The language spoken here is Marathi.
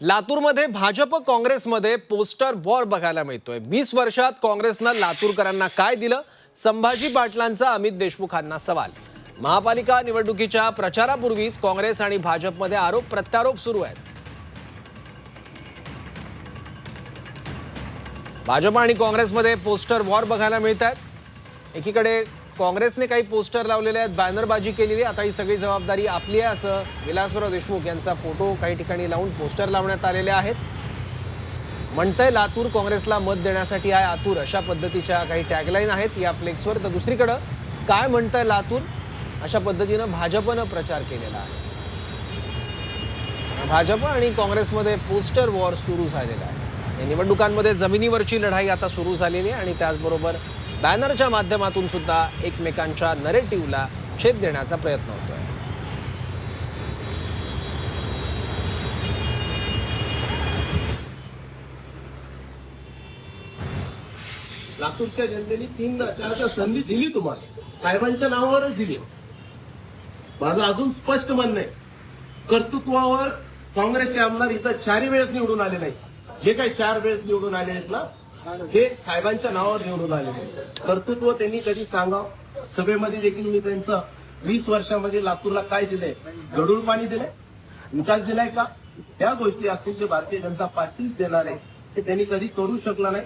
लातूरमध्ये भाजप काँग्रेसमध्ये पोस्टर वॉर बघायला मिळतोय। 20 वर्षात काँग्रेसनं लातूरकरांना काय दिलं? संभाजी पाटलांचा अमित देशमुखांना सवाल। महापालिका निवडणुकीच्या प्रचारापूर्वीच काँग्रेस आणि भाजपमध्ये आरोप प्रत्यारोप सुरू आहेत। भाजप आणि काँग्रेसमध्ये पोस्टर वॉर बघायला मिळतात। एकीकडे काँग्रेसने काही पोस्टर लावलेले आहेत, बॅनरबाजी केलेली। आता ही सगळी जबाबदारी आपली आहे असं विलासराव देशमुख यांचा फोटो काही ठिकाणी लावून पोस्टर लावण्यात आलेले आहेत। म्हणतंय लातूर काँग्रेसला मत देण्यासाठी आहे आतूर, अशा पद्धतीच्या काही टॅगलाईन आहेत या फ्लेक्सवर। तर दुसरीकडे काय म्हणतंय लातूर, अशा पद्धतीनं भाजपनं प्रचार केलेला आहे। भाजप आणि काँग्रेसमध्ये पोस्टर वॉर सुरू झालेला आहे। या निवडणुकांमध्ये जमिनीवरची लढाई आता सुरू झालेली आहे आणि त्याचबरोबर बॅनरच्या माध्यमातून सुद्धा एकमेकांच्या नरेटिव्हला छेद देण्याचा प्रयत्न होतोय। लातूरच्या जनतेने 3-4 संधी दिली, तुम्हाला साहेबांच्या नावावरच दिली। माझं अजून स्पष्ट म्हणणं आहे, कर्तृत्वावर काँग्रेसचे आमदार इथं 4 वेळेस निवडून आले नाही। जे काही 4 वेळेस निवडून आले आहेत ना, हे साहेबांच्या नावावर निवडून आलेले। कर्तृत्व त्यांनी कधी सांगावं। सभेमध्ये देखील मी त्यांचं 20 वर्षामध्ये लातूरला काय दिलंय, गढूळ पाणी दिलंय, विकास दिलाय का, त्या गोष्टी असतील जे भारतीय जनता पार्टीच देणार आहे, ते त्यांनी कधी करू शकला नाही।